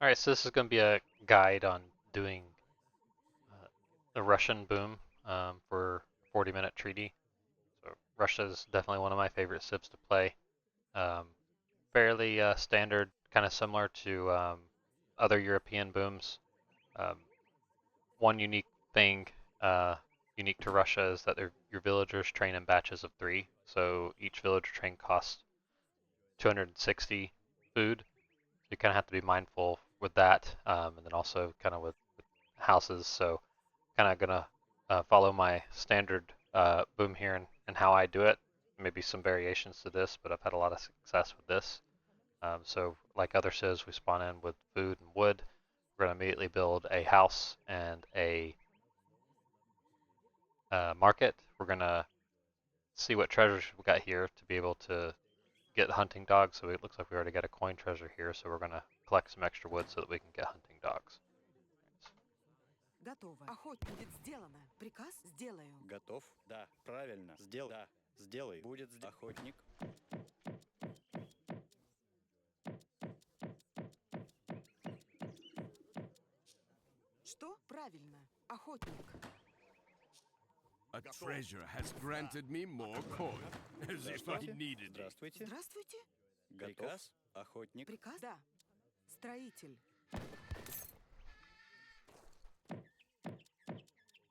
Alright, so this is going to be a guide on doing the Russian boom for 40-minute treaty. So Russia is definitely one of my favorite civs to play. Um, Fairly standard, kind of similar to other European booms. Um, One unique thing unique to Russia is that your villagers train in batches of 3. So each villager train costs 260 food. So you kind of have to be mindful with that, and then also kind of with houses. So kind of gonna follow my standard boom here and how I do it. Maybe some variations to this, but I've had a lot of success with this. So like other civs, we spawn in with food and wood. We're gonna immediately build a house and a market. We're gonna see what treasures we got here to be able to get hunting dogs. So it looks like we already got a coin treasure here. So we're gonna collect some extra wood so that we can get hunting dogs. Готово. Охотник будет сделано. Приказ сделаю. Готов? Да. Правильно. Сделай. Да. Сделай. Будет охотник. Что? Правильно. Охотник. A treasure has granted me more coin, as if I Здравствуйте. needed it. Здравствуйте. Здравствуйте. Приказ. Охотник. Приказ? Да. Строитель.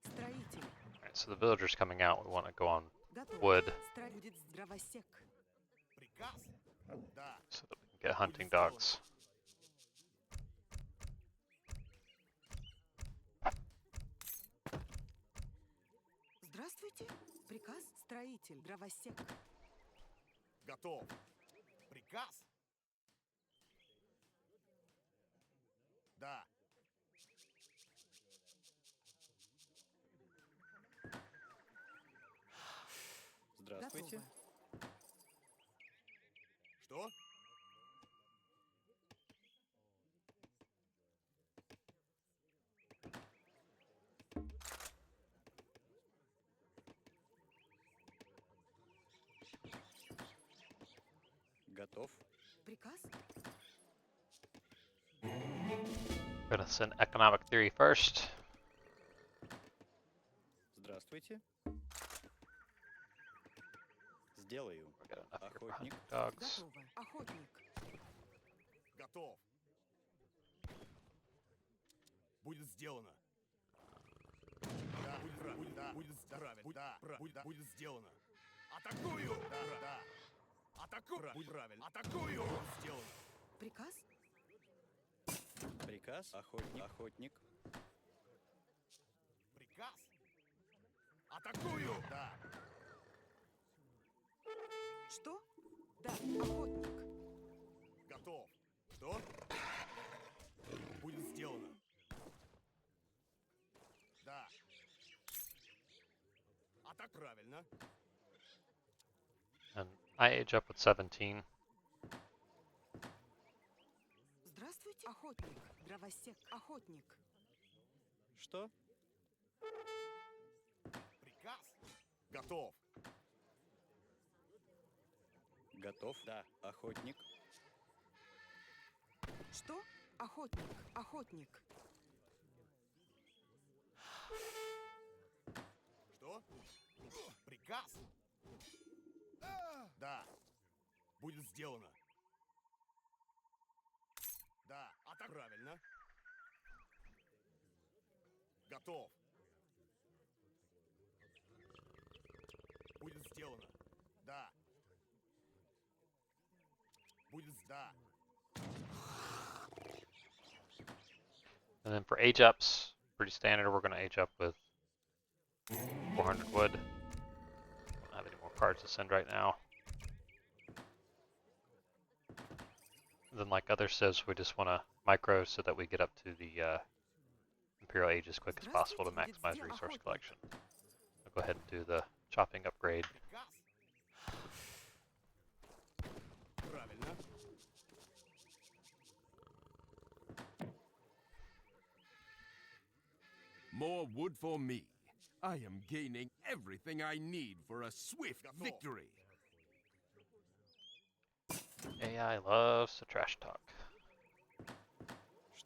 Строитель. Alright, so the villagers coming out, we want to go on Готово. wood Будет дровосек. Приказ? Да. so that we can get hunting dogs. Здравствуйте. Приказ? Строитель. Дровосек. Готов. Приказ? Да. Здравствуйте. Готово. Что? Готов. Приказ? We're gonna send economic theory first. Здравствуйте. Сделаю. We got enough here for Охотник. hunting dogs. Готово. Охотник. Готов. Будет сделано. Да, будет правильно. Будет сделано. Атакую! Да. Атакую! Будет правильно. Атакую! Сделано. Приказ? Приказ. Охотник. Охотник. Приказ? Атакую! Да. Что? Да. Охотник. Готов. Что? Будет сделано. Да. А так правильно. And I age up with 17. Здравствуйте. Охотник. Дровосек. Охотник. Что? Приказ? Готов. Готов. Да. Охотник. Что? Охотник. Охотник. Что? Приказ? Да. Будет сделано. Да. А так правильно. Готов. Будет сделано. Да. Будет да. And then for age ups, pretty standard, we're gonna age up with 400 wood. Don't have any more cards to send right now. Then like other civs, we just want to micro so that we get up to the Imperial Age as quick as possible to maximize resource collection. I'll go ahead and do the chopping upgrade. Приказ? Правильно. More wood for me. I am gaining everything I need for a swift victory. AI loves to trash talk.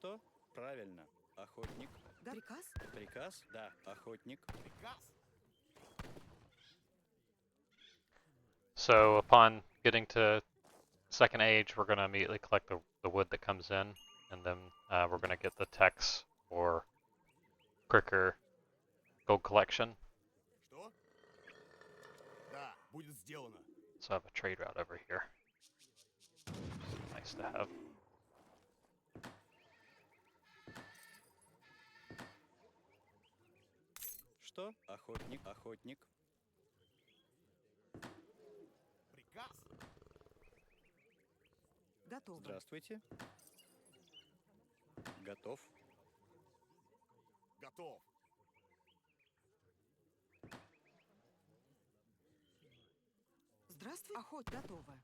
Что? Правильно. Охотник. Приказ? Приказ? Да. Охотник. Приказ. So upon getting to second age, we're going to immediately collect the wood that comes in, and then we're going to get the techs for quicker gold collection. Что? Да, будет сделано. So I have a trade route over here. Nice to have. Что? Охотник. Охотник. Приказ. Готово. Здравствуйте. Готов. Готов. Здравствуй. Охот готово.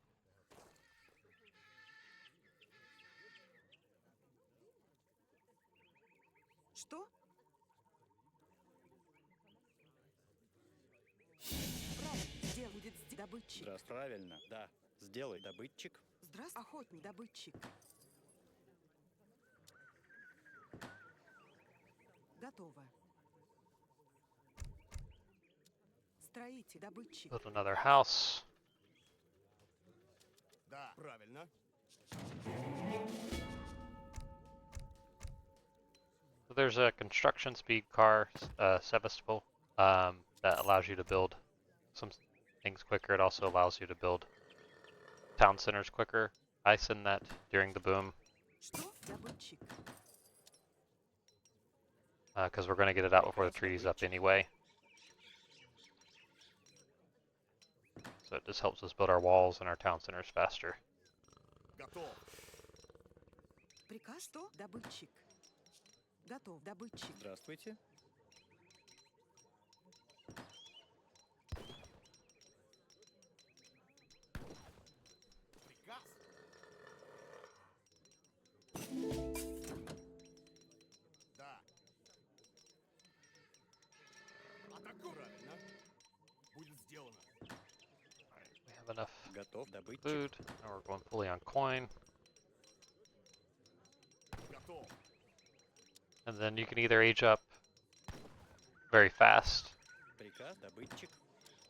Что? Правильно. Сделай. Будет добытчик. Здравствуй. Правильно. Да. Сделай. Добытчик. Здравствуй. Охотник. Добытчик. Готово. Строитель. Добытчик. Build another house. Да, правильно. So there's a construction speed car, Sevastopol, that allows you to build some things quicker. It also allows you to build town centers quicker. I send that during the boom Что? Добытчик. because we're going to get it out before the treaty's up anyway. So it just helps us build our walls and our town centers faster. Готов. Приказ. Что? Добытчик. Готов. Добытчик. Здравствуйте. Приказ. Да. Атакуй. Правильно. Будет сделано. We have enough Готов. Добытчик. food. Now we're going fully on coin. Готов. And then you can either age up very fast Приказ. Добытчик.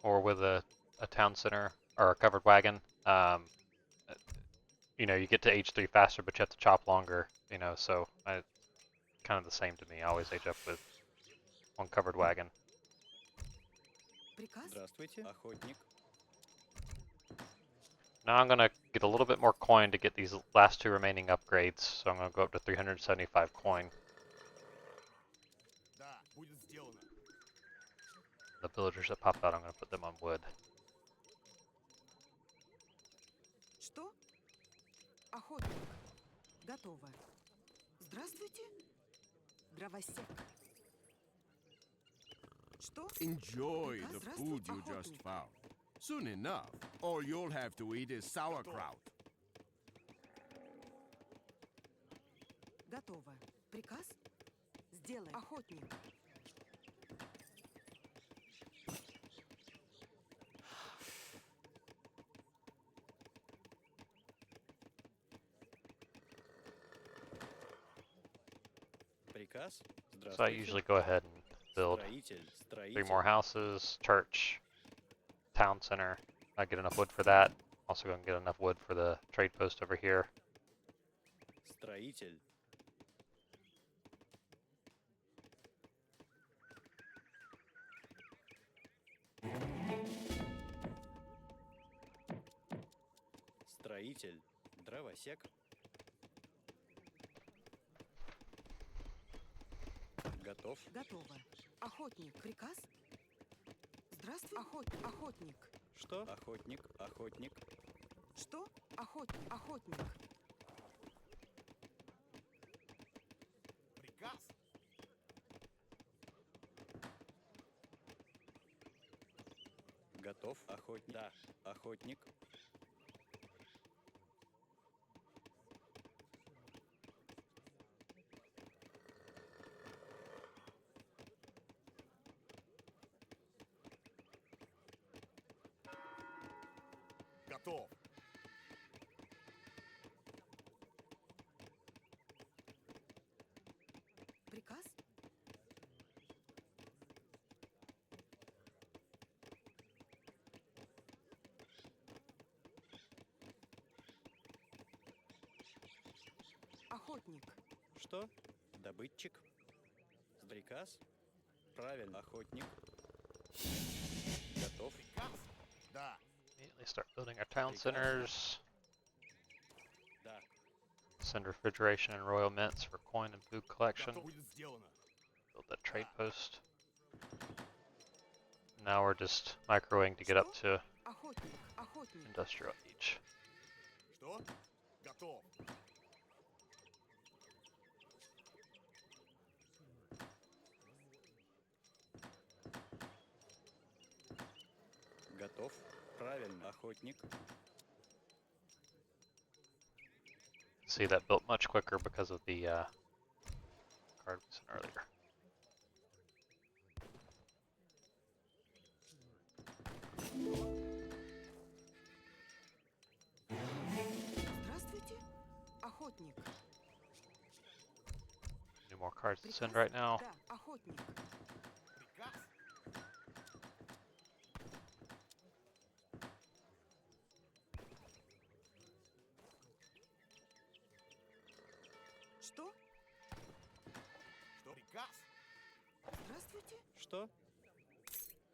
or with a town center or a covered wagon. You know, you get to age 3 faster, but you have to chop longer, you know, so kind of the same to me. I always age up with one covered wagon. Приказ. Здравствуйте. Охотник. Now I'm going to get a little bit more coin to get these last 2 remaining upgrades, so I'm going to go up to 375 coin. Да, будет сделано. The villagers that pop out, I'm going to put them on wood. Что? Охотник. Готово. Здравствуйте. Дровосек. Что? Enjoy Приказ. the Здравствуй, food you just охотник. found. Soon enough, all you'll have to eat is sauerkraut. Готово. Приказ? Сделай. Охотник. Приказ. So I Здравствуйте. usually go ahead and build Строитель. 3 Строитель. more houses, church, town center. I get enough wood for that. Also going to get enough wood for the trade post over here. Строитель. Строитель. Дровосек. Готов. Готово. Охотник. Приказ? Здравствуй. Охотник. Охотник. Что? Охотник. Охотник. Что? Охотник. Охотник. Приказ. Готов. Охотник. Да. Охотник. Готов. Охотник. Что? Добытчик. Приказ? Правильно. Охотник. Готов. Приказ? Да. Immediately start building our town Приказ? centers. Да. Send refrigeration and royal mints for coin and food collection. Готов. Будет сделано. Build that trade post. Now we're just microwaving to get up to Охотник. Охотник. Industrial Age. Что? Готов. Готов. Правильно. Охотник. See, that built much quicker because of the card we sent earlier. Здравствуйте. Охотник. Any more cards to send Приказ? right now? Да, охотник. Приказ? Что? Что? Приказ? Здравствуйте. Что?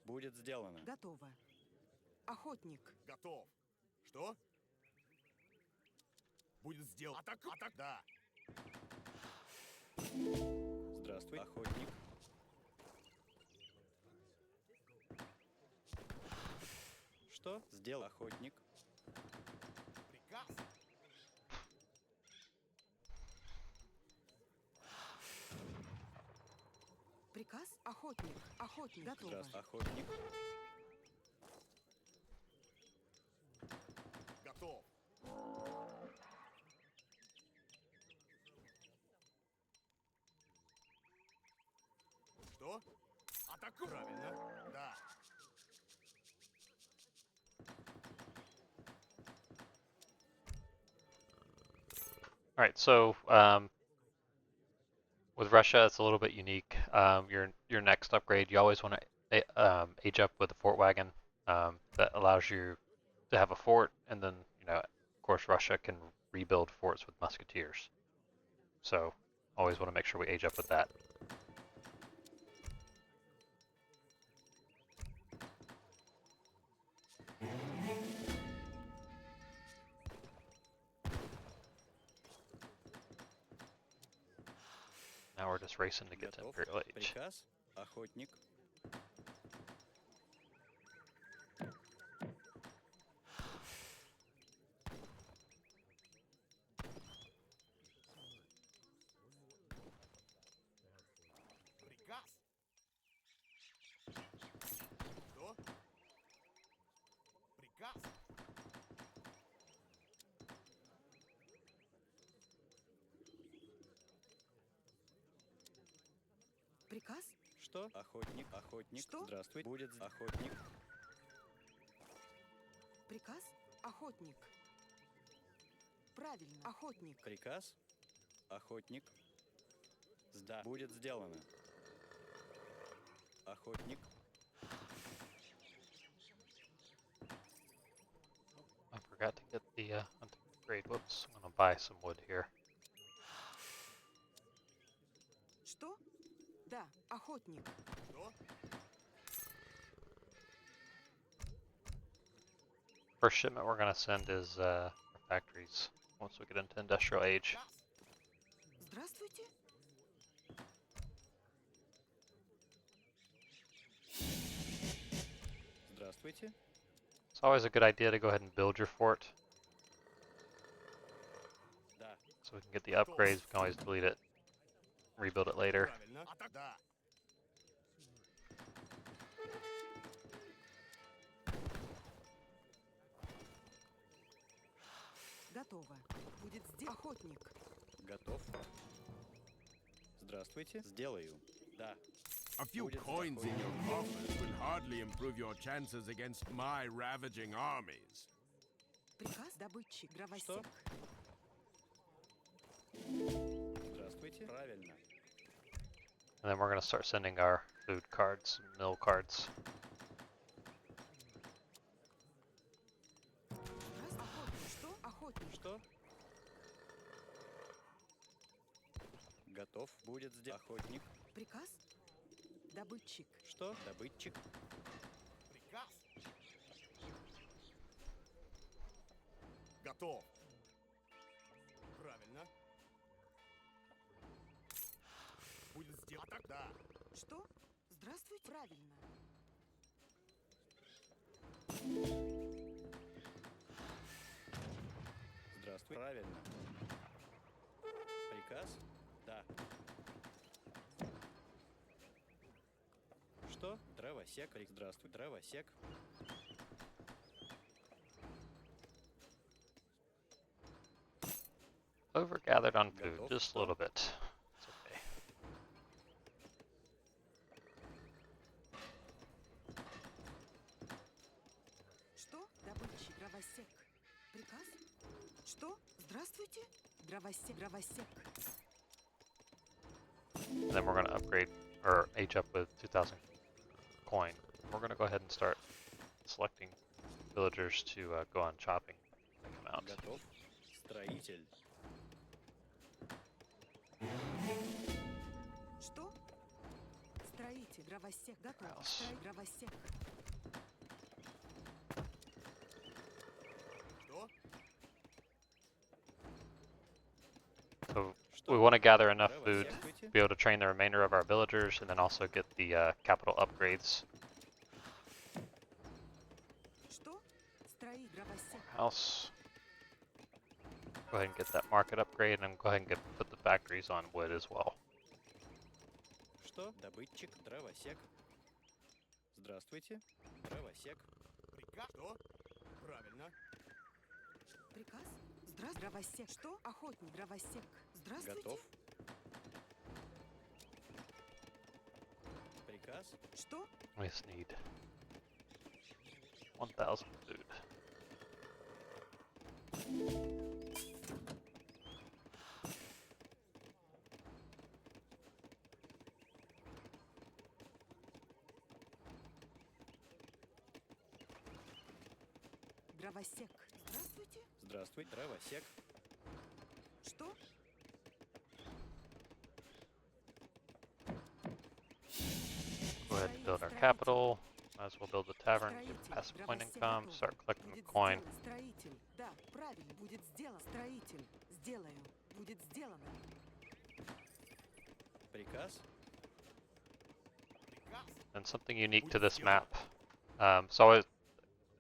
Будет сделано. Готово. Охотник. Готов. Что? Будет сделано. Атаку. Атак. Да. Здравствуй. Охотник. Что? Сделал. Охотник. Приказ? Приказ? Охотник. Охотник. Готово. Здравствуй. Охотник. Готов. Что? Атаку. Правильно. Да. Alright, so with Russia, it's a little bit unique. Your next upgrade, you always want to age up with a fort wagon that allows you to have a fort, and then of course, Russia can rebuild forts with musketeers. So always want to make sure we age up with that. Now we're just racing to get to Готов. Imperial Age. Приказ. Охотник. Приказ? Что? Приказ? Приказ? Что? Охотник. Охотник. Что? Здравствуй. Будет охотник. Приказ? Охотник. Правильно. Охотник. Приказ. Охотник. Да. Будет сделано. Охотник. I forgot to get the hunting upgrade. Whoops, I'm gonna buy some wood here. Что? Да, охотник. Что? First shipment we're gonna send is our factories once we get into Industrial Age. Приказ? Здравствуйте. Здравствуйте. It's always a good idea to go ahead and build your fort Да. so we can get the upgrades. We can always delete it, rebuild it later. Правильно. Атак. Да. Готово. Будет сделан. Охотник. Готов. Здравствуйте. Сделаю. Да. A few Будет coins in охотник. your coffers will hardly improve your chances against my ravaging armies. Приказ? Добытчик. Что? Дровосек. Здравствуйте. Правильно. And then we're gonna start sending our food cards, mill cards. Охотник. Что? Охотник. Что? Готов. Будет сделан. Охотник. Приказ? Добытчик. Что? Добытчик. Приказ. Готов. Правильно. Будет сделано. Так, да. Что? Здравствуйте. Правильно. Здравствуй. Правильно. Приказ? Да. Что? Дровосек. Здравствуй. Дровосек. Overgathered on food, Готов. just a Что? little bit. It's okay. Что? Добытчик. Дровосек. Приказ? Что? Здравствуйте. Дровосек. Дровосек. And then we're going to upgrade or age up with 2,000 coin. We're going to go ahead and start selecting villagers to go on chopping. Check them out. Готов. Строитель. Что? Строитель. Дровосек. Готов. House. Дровосек. Что? So Что? we want to gather enough food Дровосек. to be able to train the remainder of our villagers and then also get the capital upgrades. Что? Строитель. Дровосек. House. Go ahead and get that market upgrade and go ahead and put the factories on wood as well. Что? Добытчик. Дровосек. Здравствуйте. Дровосек. Приказ. Что? Правильно. Приказ? Здравствуйте. Дровосек. Что? Охотник. Дровосек. Здравствуйте. Готов. Приказ. Что? We just need 1,000 food. Дровосек. Здравствуйте. Здравствуй. Дровосек. Что? Go ahead and build our capital. Might as well build the tavern, get passive point income, start collecting the Будет coin. сделан. Строитель. Да, правильно. Будет сделан. Строитель. Сделаю. Будет сделано. Приказ. Приказ. And something unique to this map. It's always,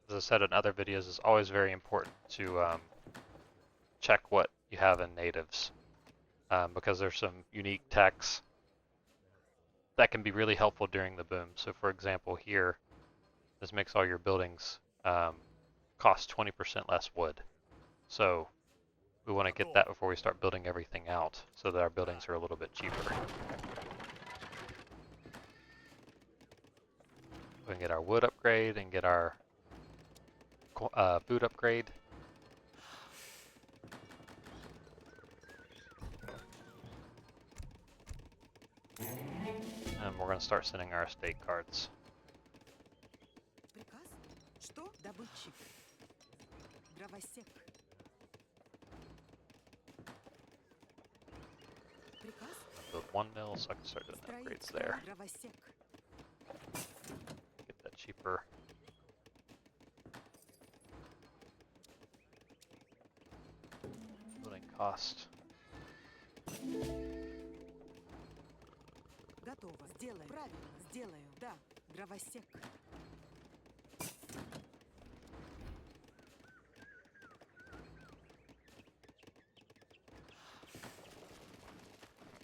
as I said in other videos, it's always very important to check what you have in natives because there's some unique texts that can be really helpful during the boom. So for example here, this makes all your buildings cost 20% less wood. So we want to get that before we start building everything out so that our buildings are a little bit cheaper. We can get our wood upgrade and get our food upgrade. And we're going to start sending our estate cards. Приказ? Что? Добытчик. Дровосек. Приказ? Build 1 mill so I can start doing upgrades there. Дровосек. Get that cheaper. Building cost. Готово. Сделаю. Правильно. Сделаю. Да. Дровосек.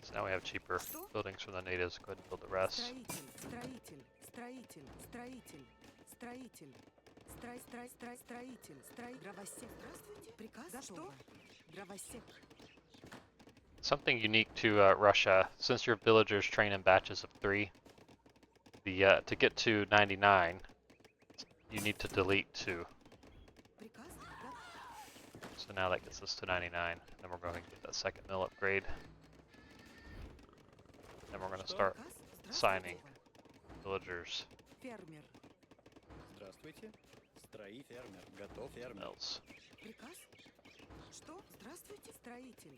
So now we have cheaper buildings from the natives. Go ahead and build the rest. Строитель. Строитель. Строитель. Строитель. Строитель. Строитель. Дровосек. Здравствуйте. Приказ? Готово. Дровосек. Something unique to Russia, since your villagers train in batches of 3, to get to 99, you need to delete 2. Приказ? Да. So now that gets us to 99. Then we're going to get that second mill upgrade. Then we're going to start Приказ? signing Здравствуйте. villagers Фермер. Здравствуйте. Строи. Фермер. Готов. Фермер. mills. Приказ? Что? Здравствуйте. Строитель.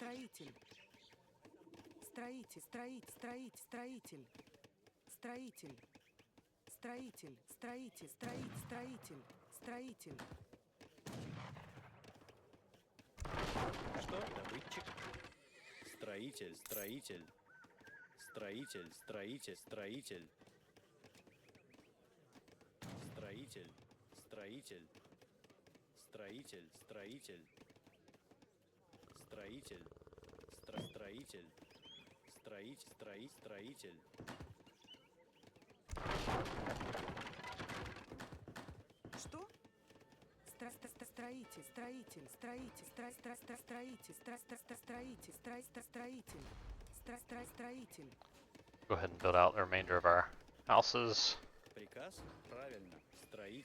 строитель. Строитель, строитель, строитель. Строитель. Строитель, строитель, строитель, строитель. Что? Добытчик. Строитель, строитель. Строитель, строитель, строитель. Строитель, строитель. Строитель, строитель. Строитель. Строитель. Строитель. Что? Строитель, строитель, строитель, строитель, строитель. Go ahead and build out the remainder of our houses. Приказ? Правильно. Строитель.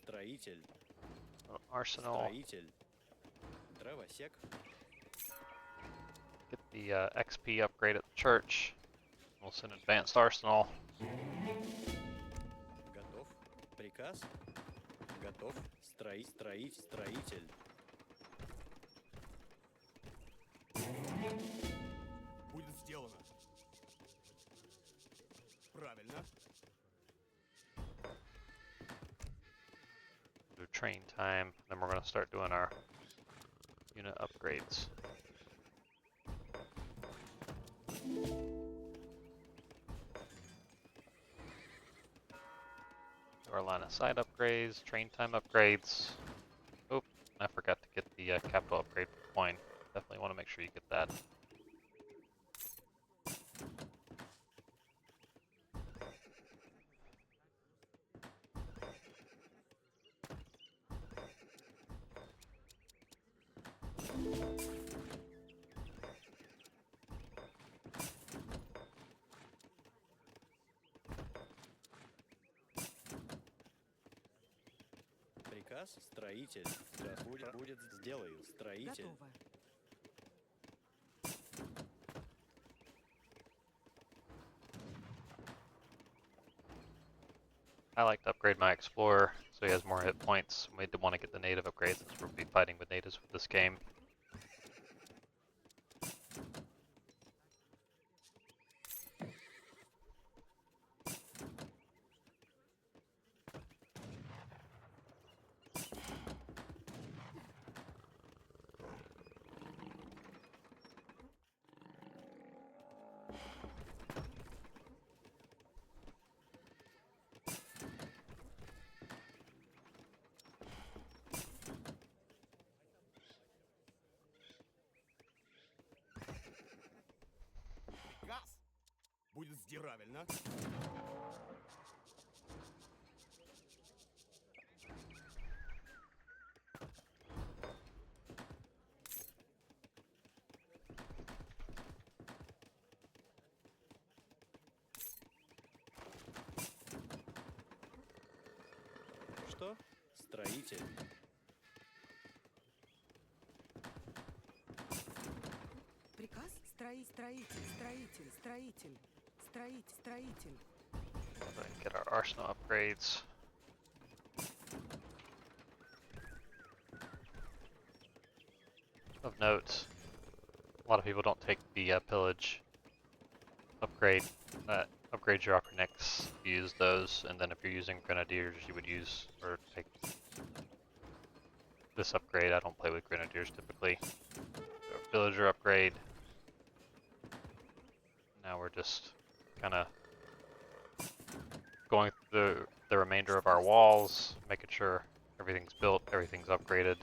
Строитель. Arsenal. Строитель. Дровосек. Get the XP upgrade at the church. We'll send advanced arsenal. Готов. Приказ? Готов. Строитель. Будет сделано. Правильно. Do train time, then we're going to start doing our unit upgrades. Our line of sight upgrades, train time upgrades. Oh, I forgot to get the capital upgrade for coin. Definitely want to make sure you get that. Приказ? Строитель. Будет сделаю. Строитель. Готово. I like to upgrade my explorer so he has more hit points. We want to get the native upgrades since we'll be fighting with natives with this game. Приказ? Будет правильно. Что? Строитель. Приказ? Строитель. Go ahead and get our arsenal upgrades. Of note, a lot of people don't take the pillage upgrade. That upgrades your Ochronics. Use those, and then if you're using grenadiers, you would use or take this upgrade. I don't play with grenadiers typically. So villager upgrade. Now we're just kind of going through the remainder of our walls, making sure everything's built, everything's upgraded.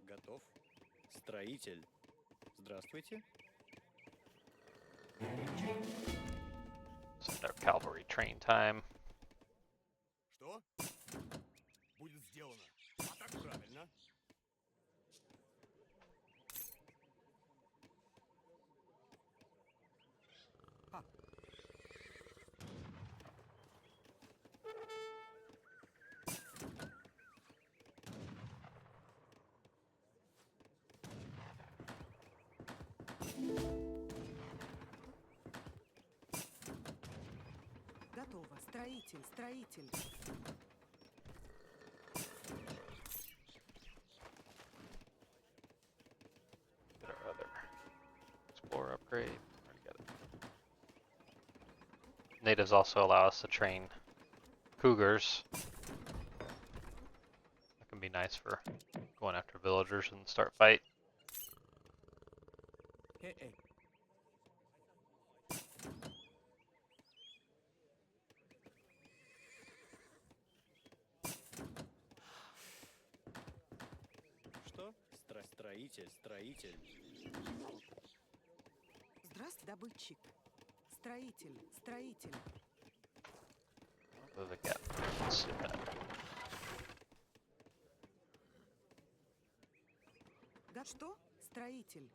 Готов. Строитель. Здравствуйте. Send our cavalry train time. Что? Будет сделано. А так правильно. Готово. Строитель, строитель. Get our other explorer upgrade. Already got it. Natives also allow us to train cougars. That can be nice for going after villagers and start fight. Эй. Что? Строитель, строитель. Здравствуй, добытчик. Строитель, строитель. Move the gap. Let's see that. Что? Строитель.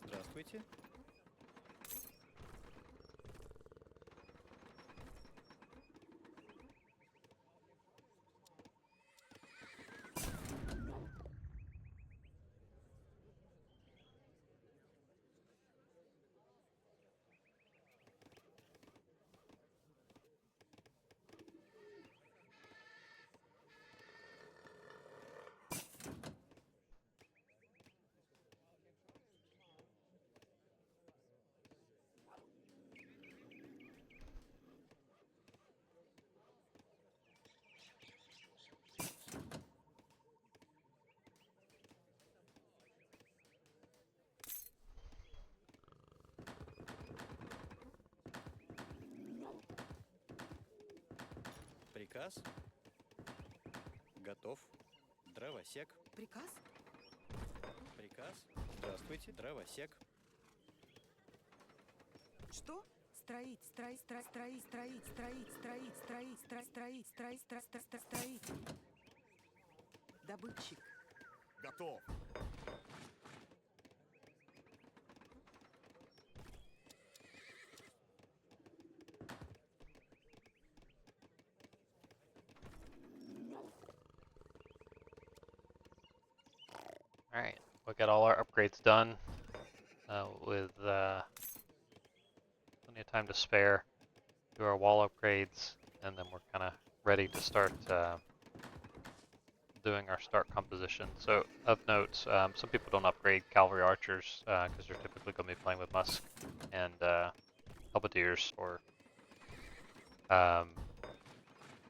Здравствуйте. Приказ. Готов. Дровосек. Приказ? Приказ. Здравствуйте, дровосек. Что? Строить, строить, строить, строить, строить, строить, строить, строить, строить, строить, строить, строитель. Добытчик. Готов. Alright, we got all our upgrades done with plenty of time to spare. Do our wall upgrades, and then we're kind of ready to start doing our start composition. So, of note, some people don't upgrade cavalry archers because they're typically going to be playing with musk and halberdiers or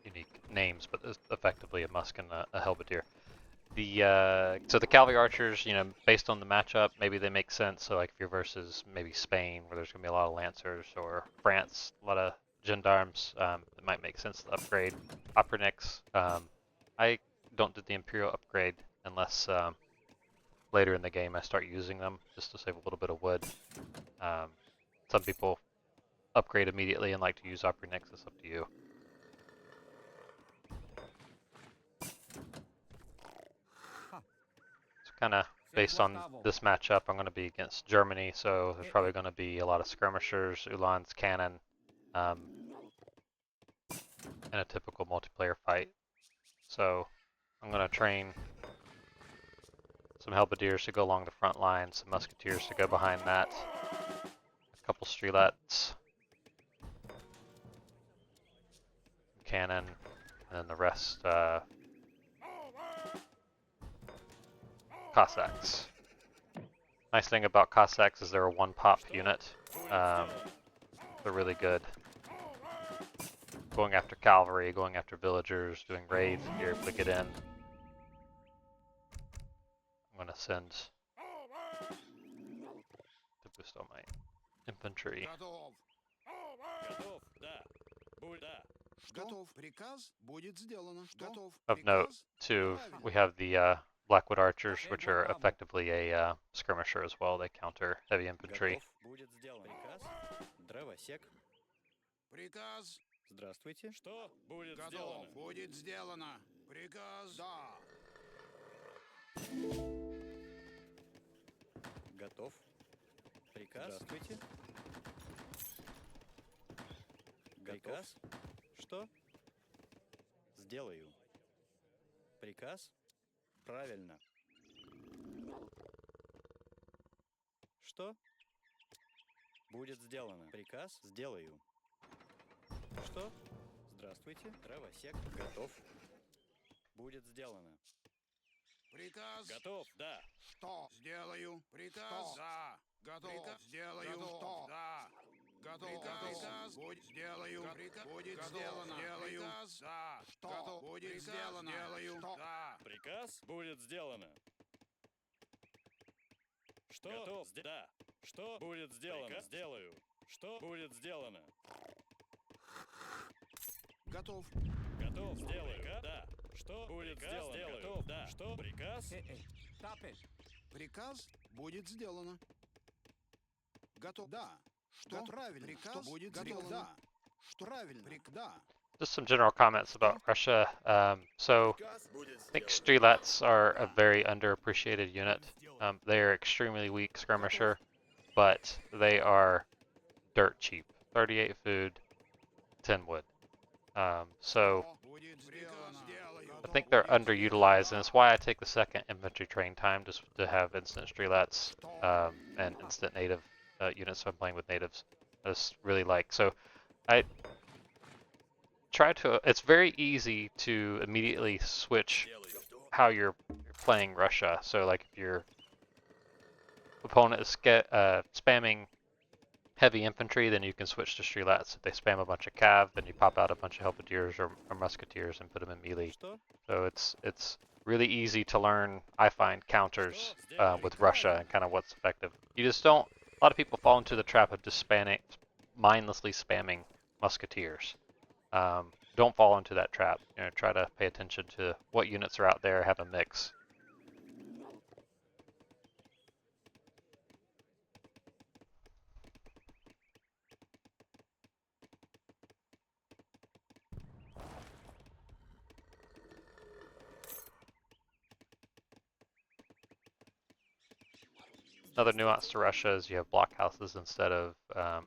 unique names, but it's effectively a musk and a halberdier. So the cavalry archers, you know, based on the matchup, maybe they make sense. So like if you're versus maybe Spain, where there's gonna be a lot of lancers, or France, a lot of gendarmes, it might make sense to upgrade. Opernix, I don't do the Imperial upgrade unless later in the game I start using them just to save a little bit of wood. Some people upgrade immediately and like to use Opernix. It's up to you. Kind of based on this matchup, I'm going to be against Germany, so there's probably going to be a lot of skirmishers, Ulan's cannon, in a typical multiplayer fight. So I'm going to train some halberdiers to go along the front line, some musketeers to go behind that, a couple streelets, cannon, and then the rest Cossacks. Nice thing about Cossacks is they're a one-pop unit. They're really good going after cavalry, going after villagers, doing raids if you're able to get in. I'm going to send to boost all my infantry. Готов. Готов, да. Будет, да. Готов. Приказ будет сделано. Готов. Of note, too, we have the Blackwood Archers, which are effectively a skirmisher as well. They counter heavy infantry. Готов. Будет сделано. Приказ. Дровосек. Приказ. Здравствуйте. Что будет Готов. Будет сделано. Приказ. Да. Готов. Приказ. Здравствуйте. Приказ. Что? Сделаю. Приказ. Правильно. Что? Будет сделано. Приказ. Сделаю. Что? Здравствуйте. Дровосек. Готов. Будет сделано. Приказ. Готов. Да. Что? Сделаю. Приказ. Да. Готов. Приказ. Сделаю. Что? Да. Готов. Приказ. Будет сделаю. Будет сделано. Сделаю. Приказ. Да. Что? Готов. Будет сделано. Сделаю. Да. Приказ. Будет сделано. Что? Готов. Да. Что будет сделано? Приказ. Сделаю. Что будет сделано? Готов. Готов. Сделаю. Да. Что будет сделано? Сделаю. Готов. Да. Что? Приказ. Приказ будет сделано. Готов. Да. Что? Правильно. Приказ. Что будет сделано? Да. Что? Правильно. Да. Just some general comments about Russia. So I think Strelats are a very underappreciated unit. They are extremely weak skirmisher, but they are dirt cheap. 38 food, 10 wood. So Будет сделано. I think they're underutilized, and it's why I take the second infantry train time just to have instant Strelats and instant native units if I'm playing with natives. I just really like. So I try to. It's very easy to immediately switch how you're playing Russia. So like if your opponent is spamming heavy infantry, then you can switch to Strelats. If they spam a bunch of cav, then you pop out a bunch of Halberdiers or Musketeers and put them in melee. Что? So it's really easy to learn, I find, counters with Russia and kind of what's effective. You just don't. A lot of people fall into the trap of just mindlessly spamming Musketeers. Don't fall into that trap. You know, try to pay attention to what units are out there, have a mix. Another nuance to Russia is you have blockhouses instead of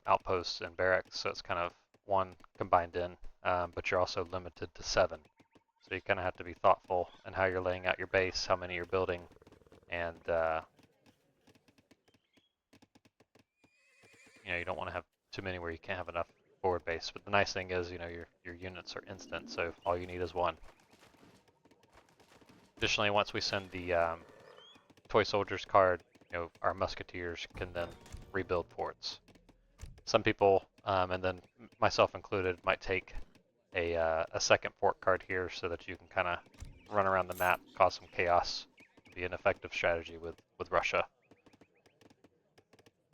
outposts and barracks, so it's kind of one combined in, but you're also limited to 7. So you kind of have to be thoughtful in how you're laying out your base, how many you're building, and you don't want to have too many where you can't have enough forward base. But the nice thing is, your units are instant, so all you need is 1. Additionally, once we send the toy soldiers card, our musketeers can then rebuild forts. Some people, and then myself included, might take a second fort card here so that you can kind of run around the map, cause some chaos, be an effective strategy with Russia.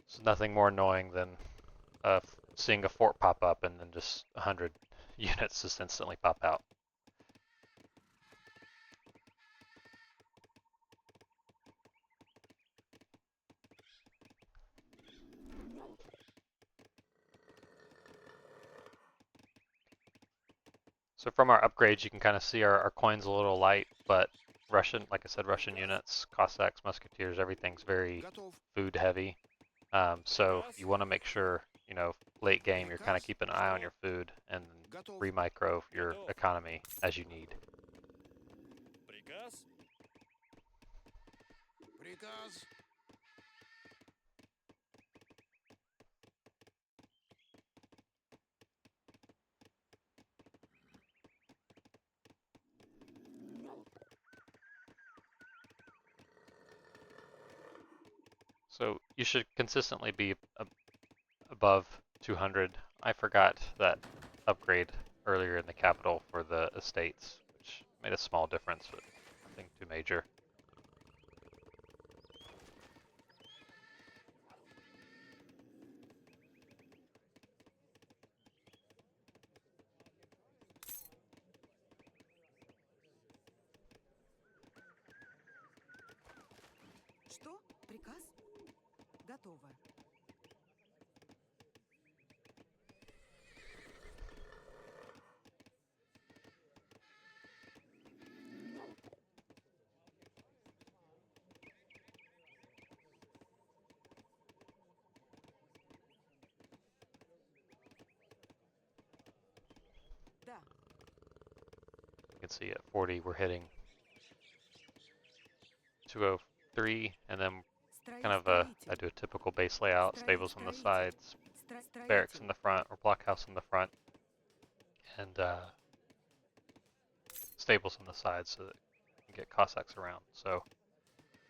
It's nothing more annoying than seeing a fort pop up and then just 100 units just instantly pop out. So from our upgrades, you can kind of see our coin's a little light, but Russian, like I said, Russian units, Cossacks, Musketeers, everything's very food heavy. So you want to make sure, late game, you're kind of keeping an eye on your food and remicro your economy as you need. Приказ. Приказ. So you should consistently be above 200. I forgot that upgrade earlier in the capital for the estates, which made a small difference, but nothing too major. Что? Приказ? Готово. can see at 40 we're hitting 203, and then kind of I do a typical base layout, stables on the sides, barracks in the front, or blockhouse in the front, and stables on the sides so that you can get Cossacks around. So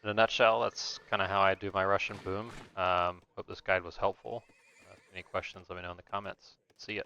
in a nutshell, that's kind of how I do my Russian boom. Hope this guide was helpful. Any questions, let me know in the comments. See ya.